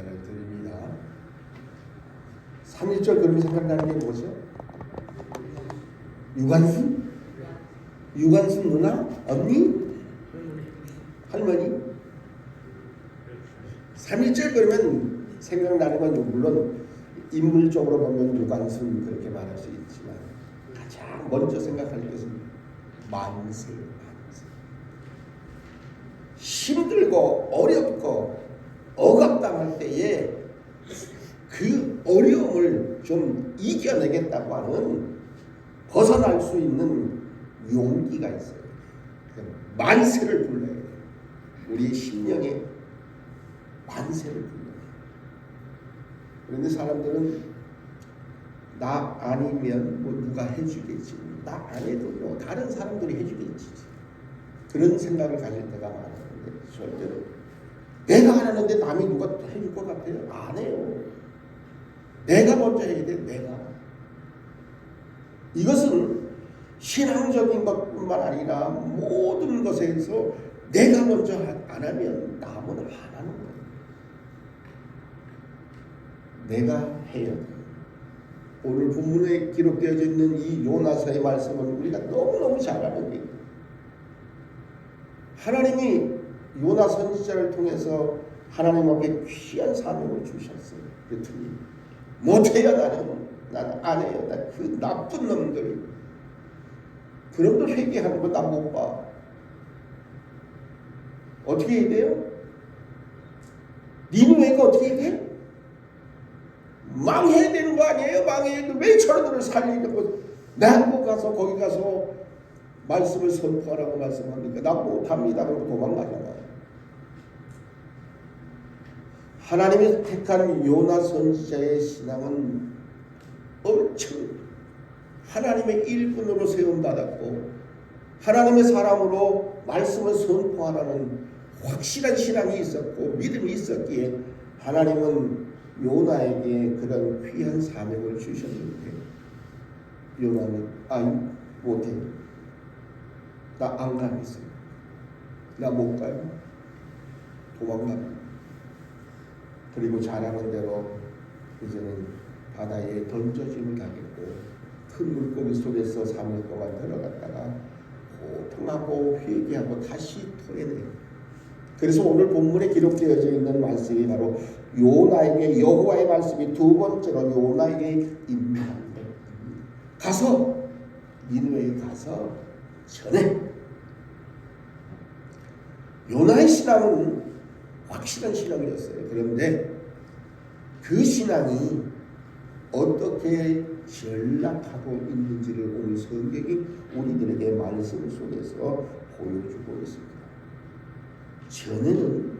감사를 드립니다. 3.1절 그러면 생각나는 게 뭐죠? 유관순? 유관순 누나? 언니? 할머니? 3.1절 그러면 생각나는 건 물론 인물적으로 보면 유관순 그렇게 말할 수 있지만 가장 먼저 생각할 것은 만세. 힘들고 어렵고 억압당할 때에 그 어려움을 좀 이겨내겠다고 하는 벗어날 수 있는 용기가 있어요. 만세를 불러야 돼요. 우리의 심령에 만세를 불러야 돼요. 그런데 사람들은 나 아니면 뭐 누가 해주겠지, 나 안 해도 뭐 다른 사람들이 해주겠지, 그런 생각을 가질 때가 많은데 절대로 내가 안 하는데 남이 누가 해줄 것 같아요? 안 해요. 내가 먼저 해야 돼. 내가. 이것은 신앙적인 것뿐만 아니라 모든 것에서 내가 먼저 안 하면 남은 안 하는 거예요. 내가 해야 돼요. 오늘 본문에 기록되어져 있는 이 요나서의 말씀은 우리가 너무너무 잘 아는 얘기예요. 하나님이 요나 선지자를 통해서 하나님 앞에 귀한 사명을 주셨어요. 그랬더니 못해요. 나는 안 해요. 그 나쁜 놈들, 그놈들 회개하는 거 나 못 봐. 어떻게 해야 돼요? 니느웨가 어떻게 해야 돼? 망해야 되는 거 아니에요? 망해야 돼. 왜 저들을 살리는 거? 나 가서 거기 가서 말씀을 선포하라고 말씀합니까? 나 못합니다. 그러고 도망가잖아요. 하나님이 택한 요나 선지자의 신앙은 엄청 하나님의 일꾼으로 세움받았고 하나님의 사람으로 말씀을 선포하라는 확실한 신앙이 있었고 믿음이 있었기에 하나님은 요나에게 그런 귀한 사명을 주셨는데 요나는 못해. 나 안 가겠어요. 나 못 가요. 도망갑니다. 그리고 잘하는 대로 이제는 바다에 던져짐을 하겠고 큰 물고기 속에서 3일 동안 들어갔다가 고통하고 회개하고 다시 토해내요. 그래서 오늘 본문에 기록되어져 있는 말씀이 바로 요나에게 여호와의 말씀이 두 번째로 요나에게 임한 것. 가서 니느웨에 가서 전해. 요나의 신앙은 확실한 신앙이었어요. 그런데 그 신앙이 어떻게 전락하고 있는지를 오늘 성경이 우리들에게 말씀 속에서 보여주고 있습니다. 전에는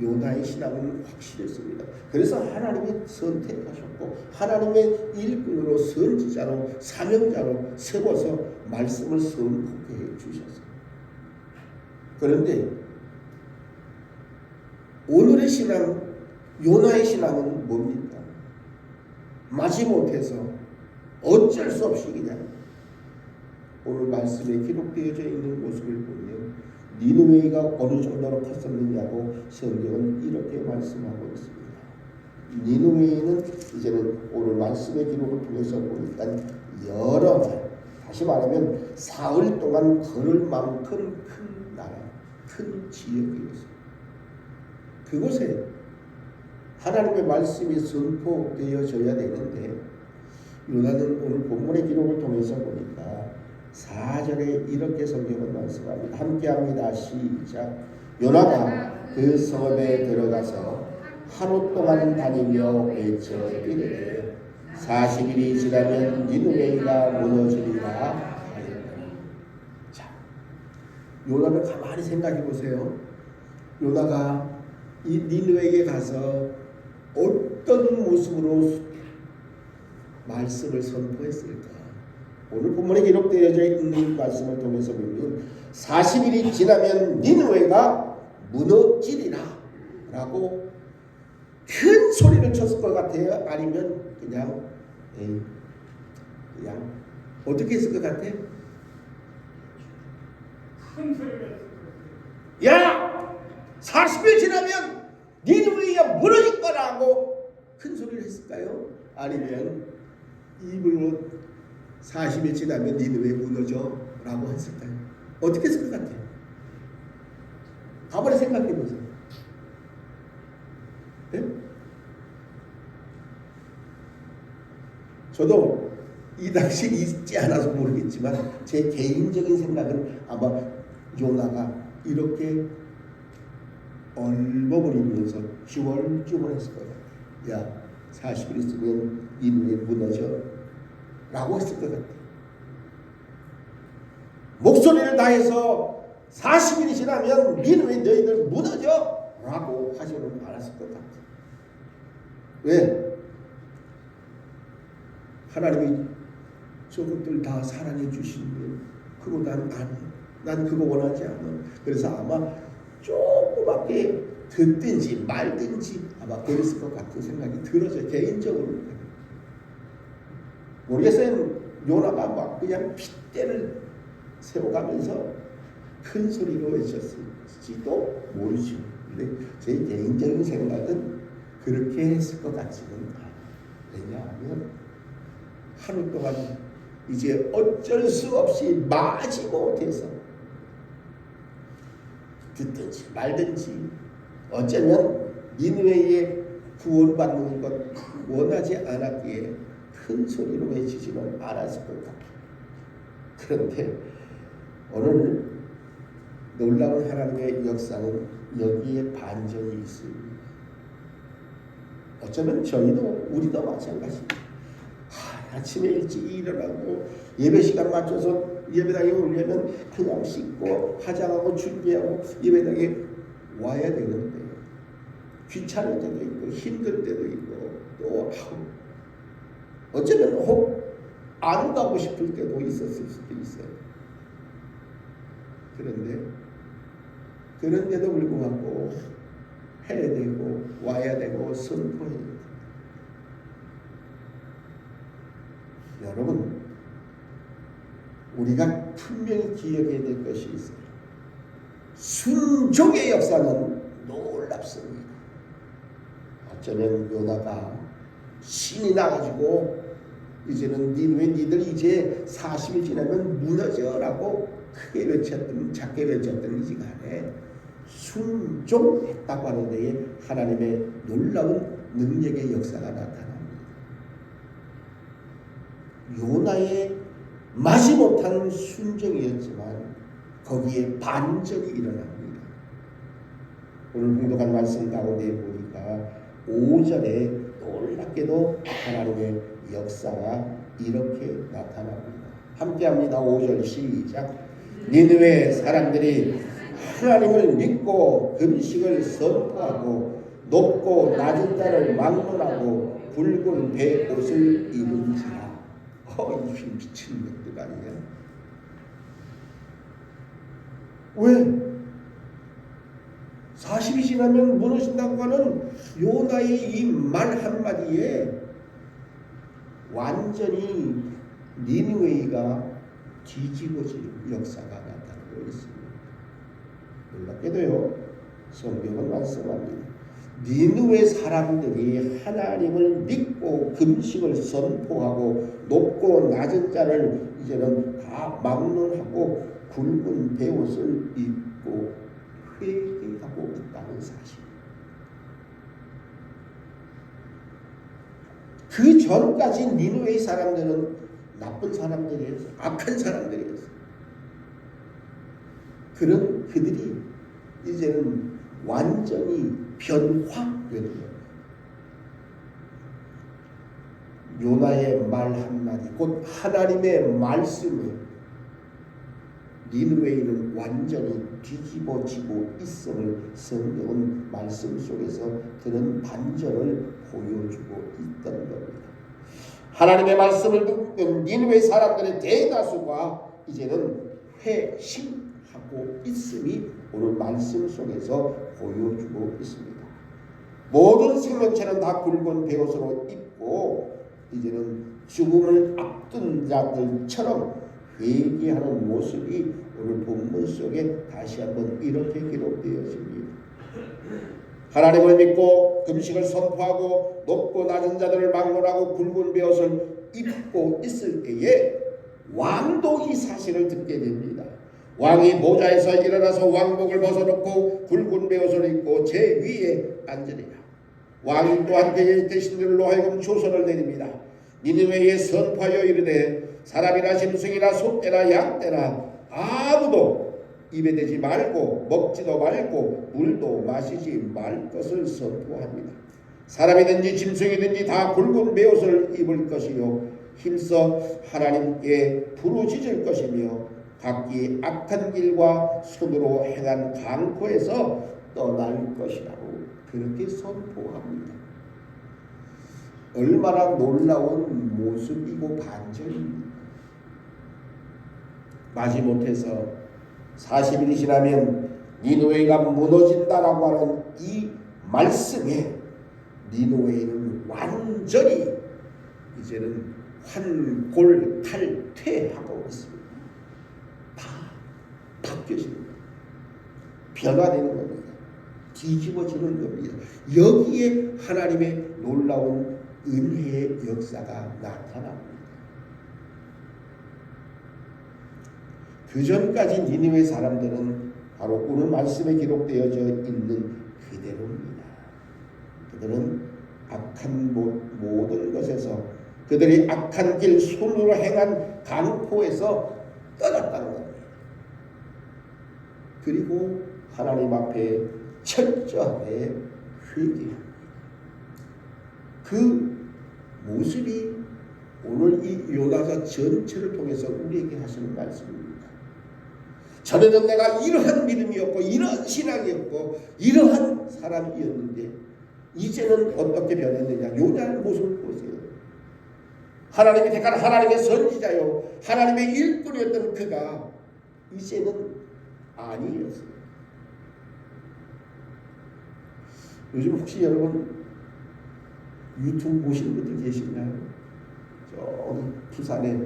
요나의 신앙은 확실했습니다. 그래서 하나님이 선택하셨고 하나님의 일꾼으로 선지자로 사명자로 세워서 말씀을 선포해 주셨어요. 그런데 오늘의 신앙, 요나의 신앙은 뭡니까? 마지못해서 어쩔 수 없이 그냥 오늘 말씀에 기록되어져 있는 모습을 보면 니느웨가 어느 정도로 컸었느냐고 성경은 이렇게 말씀하고 있습니다. 니느웨는 이제는 오늘 말씀의 기록을 통해서 보니까 여러 날, 다시 말하면 사흘 동안 걸을 만큼 큰 나라, 큰 지역이었습니다. 그곳에 하나님의 말씀이 선포되어져야 되는데 요나는 오늘 본문의 기록을 통해서 보니까 4절에 이렇게 성경은 말씀합니다. 함께합니다. 시작. 요나가 그 성읍에 들어가서 하루 동안 다니며 외쳐 이르되 40일이 지나면 니느웨가 무너지리라 하였더니. 자, 요나를 가만히 생각해 보세요. 요나가 이 니느웨에 가서 어떤 모습으로 말씀을 선포했을까? 오늘 본문에 기록되어져 있는 말씀을 통해서 보면 40일이 지나면 니느웨가 무너지리라 라고 큰 소리를 쳤을 것 같아요? 아니면 그냥 어떻게 했을 것 같아? 큰 소리를 야! 40일 지나면 니느웨가 무너질 거라고 큰 소리를 했을까요? 아니면 입으로 40일 지나면 니느웨 무너져 라고 했을까요? 어떻게 했을 것 같아요? 가만히 생각해 보세요. 네? 저도 이 당시에 있지 않아서 모르겠지만 제 개인적인 생각은 아마 요나가 이렇게 얼버무리면서 쭈얼쭈얼했을 거예요. 야, 40일 있으면 니느웨 무너져 라고 했을 것 같아요. 목소리를 다해서 40일이 지나면 니느웨 너희들 무너져 라고 하지는 않았을 것 같아요. 왜? 하나님이 저것들 다 사랑해 주시는데 그거 난 그거 원하지 않아. 그래서 아마 조그맣게 듣든지 말든지 아마 그랬을 것 같은 생각이 들어서 개인적으로 모르겠어요. 요나가 막 그냥 핏대를 세워가면서 큰 소리로 외쳤을지도 모르죠. 근데 제 개인적인 생각은 그렇게 했을 것 같지는 않아요. 왜냐하면 하루 동안 이제 어쩔 수 없이 마지못해서 듣든지 말든지 어쩌면 니느웨의 구원받는 것 원하지 않았기에 큰 소리로 외치지는 않았을 것 같아요. 그런데 오늘 놀라운 하나님의 역사는 여기에 반전이 있습니다. 어쩌면 우리도 마찬가지입니다. 아침에 일찍 일어나고 예배 시간 맞춰서 예배당에 오려면 그냥 씻고 화장하고 준비하고 예배당에 와야 되는데 귀찮을 때도 있고 힘들 때도 있고 또 어쩌면 혹 안 가고 싶을 때도 있었을 수도 있어요. 그런데도 불구하고 해야 되고 와야 되고 선포해야 돼요. 여러분, 우리가 분명히 기억해야 될 것이 있어요. 순종의 역사는 놀랍습니다. 어쩌면 요나가 신이 나가지고 이제는 니들 이제 40일 지나면 무너져라고 크게 외쳤든 작게 외쳤든지 간에 순종했다고 하는 데에 하나님의 놀라운 능력의 역사가 나타납니다. 요나의 마지못한 순종이었지만 거기에 반전이 일어납니다. 오늘 공독한 말씀 가운데 보니까 5절에 놀랍게도 하나님의 역사가 이렇게 나타납니다. 함께합니다. 5절 시작. 니느웨 사람들이 하나님을 믿고 금식을 선포하고 높고 낮은 자를 막론하고 붉은 배 옷을 입은지라. 이 미친 것들 아니냐? 왜? 40이 지나면 무너진다고 하는 요나의 이 말 한마디에 완전히 니느웨가 뒤집어질 역사가 나타나고 있습니다. 놀랍게도요, 성경은 말씀합니다. 니느웨 사람들이 하나님을 믿고 금식을 선포하고 높고 낮은 자를 이제는 다 막론하고 굵은 베옷을 입고 회개하고 있다는 사실. 그 전까지 니느웨 사람들은 나쁜 사람들이었어요. 악한 사람들이었어요. 그런 그들이 이제는 완전히 변화되는 거예요. 요나의 말 한마디, 곧 하나님의 말씀이 니느웨는 완전히 뒤집어지고 있음을 성경은 말씀 속에서 그런 반전을 보여주고 있던 겁니다. 하나님의 말씀을 듣는 니느웨 사람들의 대다수가 이제는 회심하고 있음이 오늘 말씀 속에서 보여주고 있습니다. 모든 생명체는 다 굵은 베옷으로 입고 이제는 죽음을 앞둔 자들처럼 회개하는 모습이 오늘 본문 속에 다시 한번 이렇게 기록되어집니다. 하나님을 믿고 금식을 선포하고 높고 낮은 자들을 막론하고 굵은 베옷을 입고 있을 때에 왕도 이 사실을 듣게 됩니다. 왕이 보좌에서 일어나서 왕복을 벗어놓고 굵은 베옷을 입고 제 위에 앉으리라. 왕이 또한 그의 대신들로 하여금 조서를 내립니다. 니느웨에 선포하여 이르되 사람이나 짐승이나 소떼나 양떼나 아무도 입에 대지 말고 먹지도 말고 물도 마시지 말 것을 선포합니다. 사람이든지 짐승이든지 다 굵은 베옷을 입을 것이요 힘써 하나님께 부르짖을 것이며 각기 악한 길과 손으로 행한 강포에서 떠날 것이라고 그렇게 선포합니다. 얼마나 놀라운 모습이고 반전입니다. 마지못해서 40일이 지나면 니느웨가 무너진다라고 하는 이 말씀에 니느웨는 완전히 이제는 환골탈퇴하고 있습니다. 다 바뀌어집니다. 변화되는 겁니다. 뒤집어지는 겁니다. 여기에 하나님의 놀라운 은혜의 역사가 나타납니다. 그 전까지 니느웨 사람들은 바로 오늘 말씀에 기록되어져 있는 그대로입니다. 그들은 악한 모든 것에서 그들이 악한 길 손으로 행한 강포에서 떠났다는 겁니다. 그리고 하나님 앞에 철저하게 회개합니다. 그 모습이 오늘 이 요나서 전체를 통해서 우리에게 하시는 말씀입니다. 전에는 내가 이러한 믿음이었고 이러한 신앙이었고 이러한 사람이었는데 이제는 어떻게 변했느냐. 요나의 모습을 보세요. 하나님이 택한 하나님의 선지자요 하나님의 일꾼이었던 그가 이제는 아니었어요. 요즘 혹시 여러분 유튜브 보시는 분들 계신가요? 저기 부산에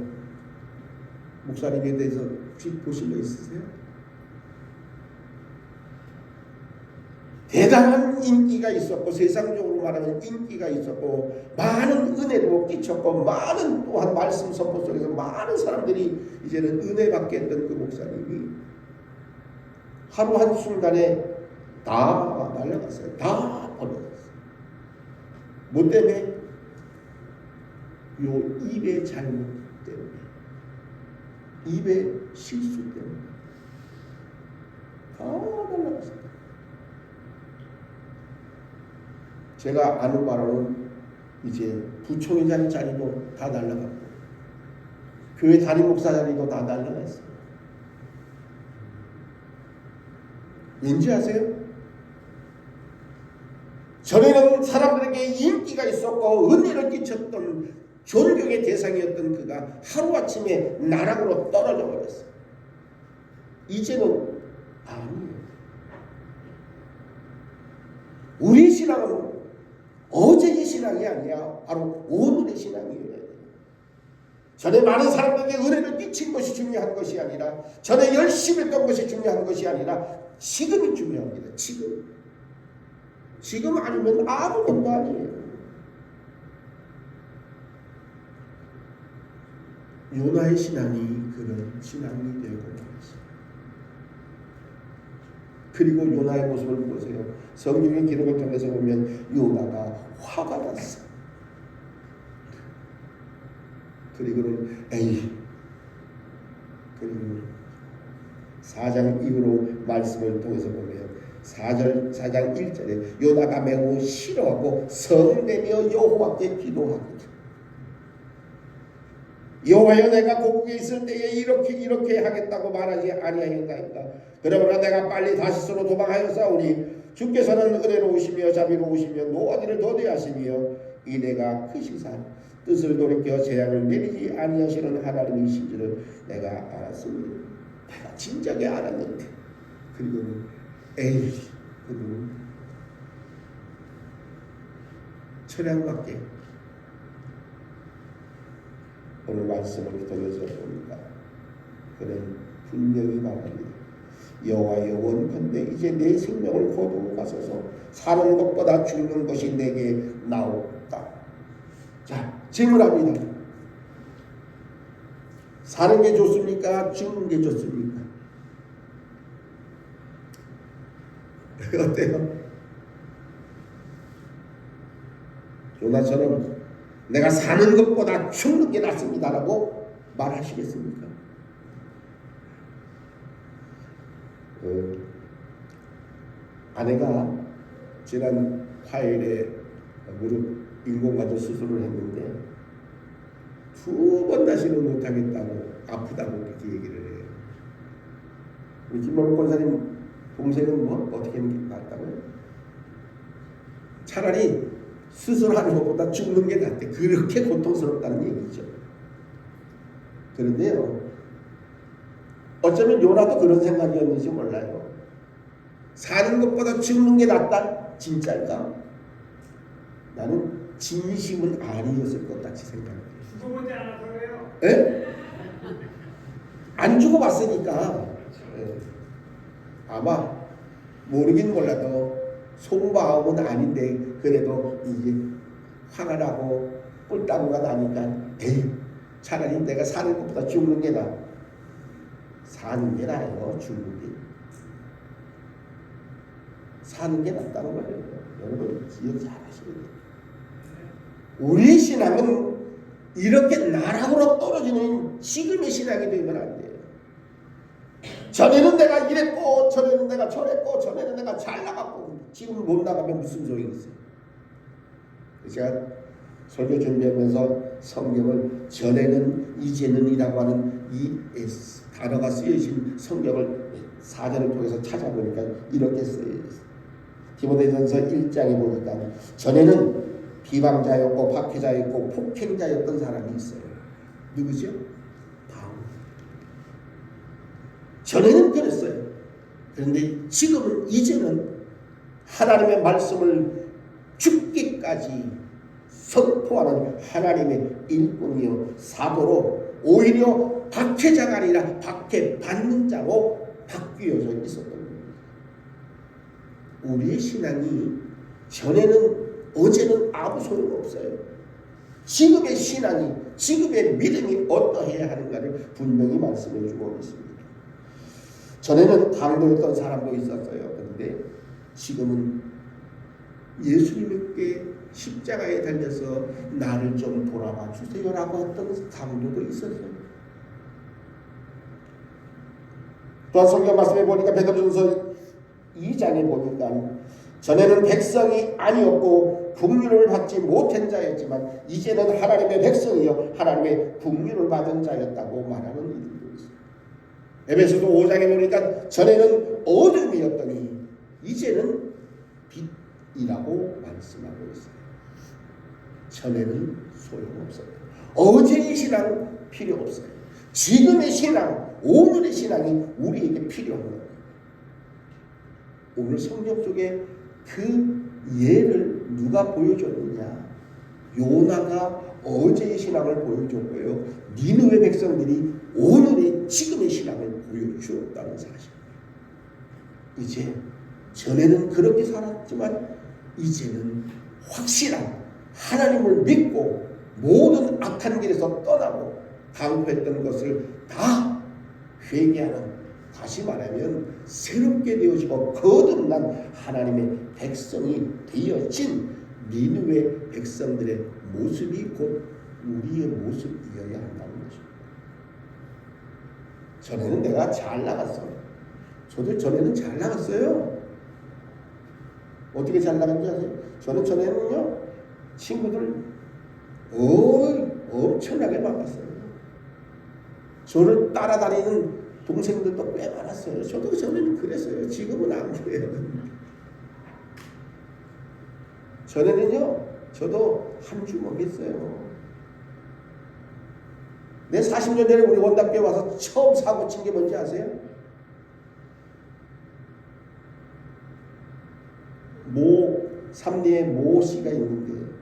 목사님에 대해서 혹시 보신 거 있으세요? 대단한 인기가 있었고 세상적으로 말하면 인기가 있었고 많은 은혜도 끼쳤고 많은 또한 말씀 선포 속에서 많은 사람들이 이제는 은혜 받게 했던 그 목사님이 하루 한순간에 다 날아갔어요. 다 버려졌어요. 뭐 때문에? 요 입의 잘못 때문에, 입의 실수 때문에 다 날아갔어요. 제가 아는 바로는 이제 부총회장 자리도 다 날아갔고 교회 담임 목사 자리도 다 날아갔어요. 왠지 아세요? 전에는 사람들에게 인기가 있었고 은혜를 끼쳤던 존경의 대상이었던 그가 하루아침에 나락으로 떨어져 버렸어요. 이제는 아니에요. 우리 신앙은 어제의 신앙이 아니라 바로 오늘의 신앙이에요. 전에 많은 사람들에게 은혜를 끼친 것이 중요한 것이 아니라 전에 열심히 했던 것이 중요한 것이 아니라 지금이 중요합니다. 지금 아니면 아무것도 아니에요. 요나의 신앙이 그런 신앙이 되고 있습니다. 그리고 요나의 모습을 보세요. 성경의 기록을 통해서 보면 요나가 화가 났어요. 그리고는 그리고 4장 이후로 말씀을 통해서 보면 4장 1절에 요나가 매우 싫어하고 성내며 여호와께 기도하거든. 여호와여 내가 고국에 있을 때에 이렇게 하겠다고 말하지 아니하였나이까. 그러므로 내가 빨리 다시스로 도망하였사오니 주께서는 은혜로우시며 자비로우시며 노하기를 더디하시며 이 내가 크시사 뜻을 돌이켜 재앙을 내리지 아니하시는 하나님이신 줄을 내가 알았습니다. 내가 진작에 알았는데. 그리고는 그는 철양밖에 오늘 말씀을 통해서 보니까 그는 분명히 말합니다. 여호와여 원컨대 이제 내 생명을 거두고 가소서. 사는 것보다 죽는 것이 내게 나옵다. 자, 질문합니다. 사는 게 좋습니까? 죽는 게 좋습니까? 어때요? 요나처럼 내가 사는 것보다 죽는 게 낫습니다라고 말하시겠습니까? 아내가 지난 화요일에 무릎 인공관절 수술을 했는데 2번 다시는 못하겠다고 아프다고 그렇게 얘기를 해요. 우리 김만복 권사님 동생은 뭐 어떻게 낫다고요? 차라리 수술하는 것보다 죽는 게 낫대. 그렇게 고통스럽다는 얘기죠. 그런데요, 어쩌면 요나도 그런 생각이었는지 몰라요. 사는 것보다 죽는 게 낫다? 진짜일까? 나는 진심은 아니었을 것 같이 생각해요. 죽어보지 않아서 그래요. 예? 안 죽어봤으니까. 예. 아마 모르긴 몰라도 속마음은 아닌데 그래도 이제 화가 나고 꿀따구가 나니까 에이, 차라리 내가 사는 것보다 죽는 게 나아. 사는 게 나아요. 죽는 게. 사는 게 낫다는 거예요. 여러분 기억 잘 하셔야 돼요. 우리 신앙은 이렇게 나락으로 떨어지는 지금의 신앙이 되면 안 돼요. 전에는 내가 이랬고 전에는 내가 저랬고 전에는 내가 잘 나갔고 지금 못 나가면 무슨 소용이 있어요. 제가 설교 준비하면서 성경을 전에는 이제는이라고 하는 이 단어가 쓰여진 성경을 사전을 통해서 찾아보니까 이렇게 쓰여있어요. 디모데전서 1장에 보니까 전에는 비방자였고 박해자였고 폭행자였던 사람이 있어요. 누구죠? 바울. 전에는 그랬어요. 그런데 지금은 이제는 하나님의 말씀을 죽기까지 선포하는 하나님의 일꾼이요 사도로 오히려 박해자가 아니라 박해받는 자로 바뀌어져 있었던 겁니다. 우리의 신앙이 전에는 어제는 아무 소용없어요. 지금의 신앙이 지금의 믿음이 어떠해야 하는가를 분명히 말씀해 주고 있습니다. 전에는 강도였던 사람도 있었어요. 그런데 지금은 예수님께 십자가에 달려서 나를 좀 돌아봐 주세요라고 했던 강도도 있었어요. 또한 성경 말씀에 보니까 베드로전서 2장에 보니까 전에는 백성이 아니었고 국률을 받지 못한 자였지만 이제는 하나님의 백성이요 하나님의 국률을 받은 자였다고 말하는 이들도 있어요. 에베소서 5장에 보니까 전에는 어둠이었더니 이제는 빛이라고 말씀하고 있어요. 전에는 소용없어요. 어제의 신앙 필요 없어요. 지금의 신앙, 오늘의 신앙이 우리에게 필요한 거예요. 오늘 성경 속에 그 예를 누가 보여줬느냐? 요나가 어제의 신앙을 보여줬고요. 니느웨 백성들이 오늘의 지금의 신앙을 보여주었다는 사실. 이제 전에는 그렇게 살았지만 이제는 확실한 하나님을 믿고 모든 악한 길에서 떠나고 강구했던 것을 다 회개하는, 다시 말하면 새롭게 되어지고 거듭난 하나님의 백성이 되어진 니느웨 백성들의 모습이 곧 우리의 모습이어야 한다는 것입니다. 전에는 내가 잘 나갔어. 저도 전에는 잘 나갔어요. 어떻게 잘 나갔는지 아세요? 저는 전에는요 친구들 엄청나게 많았어요. 저를 따라다니는 동생들도 꽤 많았어요. 저도 전에는 그랬어요. 지금은 안 그래요. 전에는요 저도 한 주먹했어요. 내 40년 전에 우리 원답교회 와서 처음 사고 친 게 뭔지 아세요? 삼리에 모 씨가 있는데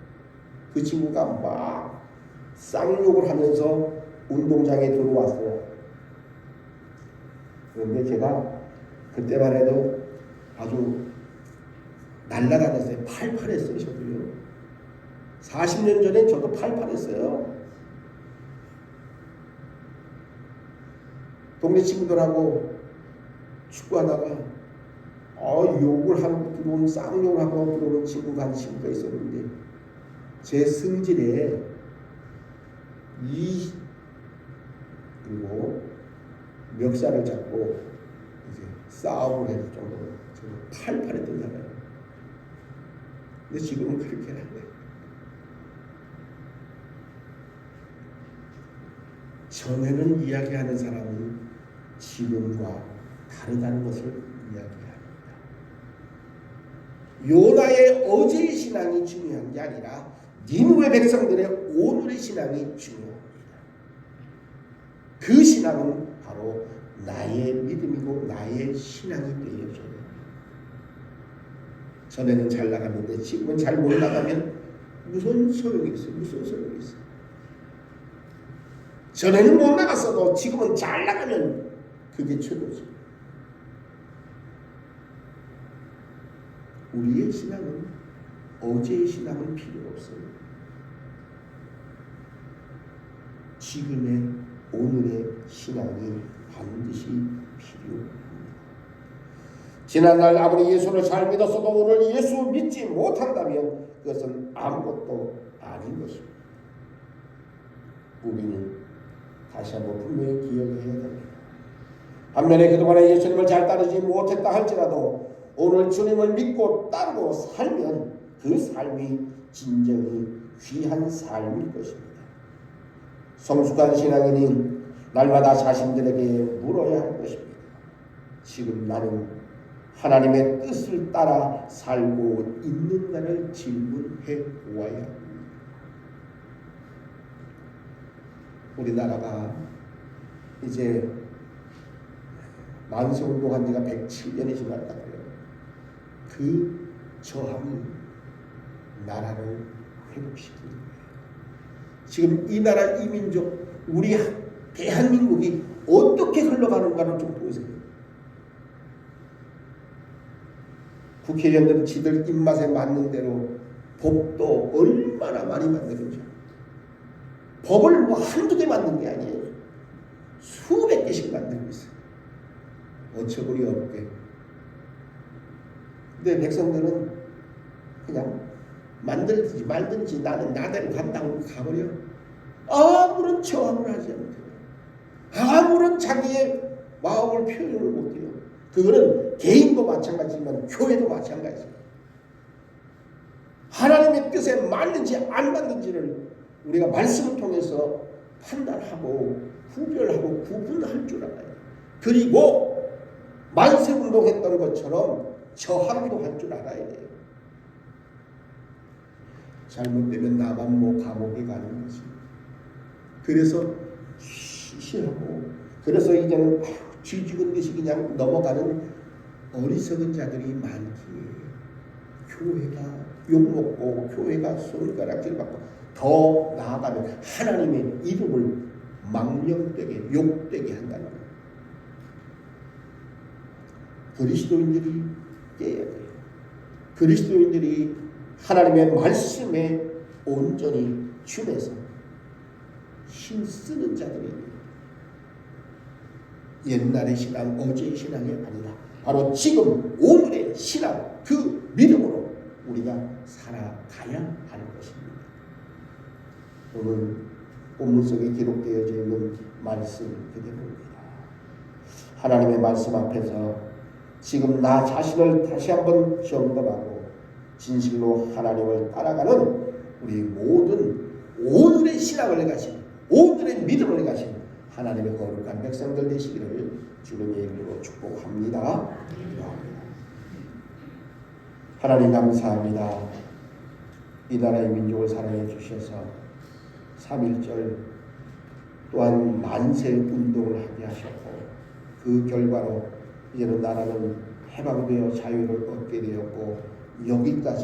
그 친구가 막 쌍욕을 하면서 운동장에 들어왔어요. 그런데 제가 그때만 해도 아주 날라다녔어요. 팔팔했어요. 저도요. 40년 전에 저도 팔팔했어요. 동네 친구들하고 축구하다가 욕을 하고 들어오는 쌍욕을 하고 들어오는 친구가 한 친구가 있었는데 제 승질에 그리고 멱살을 잡고 이제 싸움을 할 정도로 팔팔했던 사람이에요. 근데 지금은 그렇게 안 해요. 전에는 이야기하는 사람은 지금과 다르다는 것을 이야기합니다. 요나의 어제의 신앙이 중요한 게 아니라 니느웨 백성들의 오늘의 신앙이 중요합니다. 그 신앙은 바로 나의 믿음이고 나의 신앙이 되어줘요. 전에는 잘 나갔는데 지금은 잘 못 나가면 무슨 소용이 있어요? 무슨 소용이 있어요? 전에는 못 나갔어도 지금은 잘 나가면 그게 최고죠. 우리의 신앙은 어제의 신앙은 필요 없어요. 지금의 오늘의 신앙이 반드시 필요합니다. 지난날 아무리 예수를 잘 믿었어도 오늘 예수 믿지 못한다면 그것은 아무것도 아닌 것입니다. 우리는 다시 한번 분명히 기억해야 됩니다. 반면에 그동안에 예수님을 잘 따르지 못했다 할지라도 오늘 주님을 믿고 따르고 살면 그 삶이 진정히 귀한 삶일 것입니다. 성숙한 신앙인은 날마다 자신들에게 물어야 할 것입니다. 지금 나는 하나님의 뜻을 따라 살고 있는가를 질문해 보아야 합니다. 우리나라가 이제 만세운동한 지가 107년이 지났다고요. 그 저항이 나라를 회복시키는 거예요. 지금 이 나라 이 민족 우리 대한민국이 어떻게 흘러가는가를 좀 보세요. 국회의원들은 지들 입맛에 맞는 대로 법도 얼마나 많이 만들었죠. 법을 뭐 한두 개 만든 게 아니에요. 수백 개씩 만들고 있어요. 어처구니 없게. 근데 백성들은 그냥 만들든지 말든지 나는 나대로 간다고 가버려. 아무런 저항을 하지 않대요. 아무런 자기의 마음을 표현을 못해요. 그거는 개인도 마찬가지지만 교회도 마찬가지예요. 하나님의 뜻에 맞는지 안 맞는지를 우리가 말씀을 통해서 판단하고 구별하고 구분할 줄 알아요. 그리고 만세운동했던 것처럼 저항도 할 줄 알아야 돼요. 잘못되면 나만 뭐 감옥에 가는 거지. 그래서 시시하고 그래서 이제는 쥐죽은 듯이 그냥 넘어가는 어리석은 자들이 많기에 교회가 욕먹고 교회가 손가락질 받고 더 나아가면 하나님의 이름을 망령되게 욕되게 한다는 거예요. 그리스도인들이 깨야 돼요. 그리스도인들이 하나님의 말씀에 온전히 준해서 힘쓰는 자들이에요. 옛날의 신앙, 어제의 신앙이 아니라 바로 지금 오늘의 신앙, 그 믿음으로 우리가 살아가야 하는 것입니다. 오늘 본문 속에 기록되어져 있는 말씀 그대로입니다. 하나님의 말씀 앞에서 지금 나 자신을 다시 한번 점검하고 진실로 하나님을 따라가는 우리 모든 오늘의 신앙을 가진 오늘의 믿음을 가진 하나님의 거룩한 백성들 되시기를 주님의 이름으로 축복합니다. 하나님 감사합니다. 이 나라의 민족을 사랑해 주셔서 3.1절 또한 만세 운동을 하게 하셨고 그 결과로 이제는 나라는 해방되어 자유를 얻게 되었고 여기까지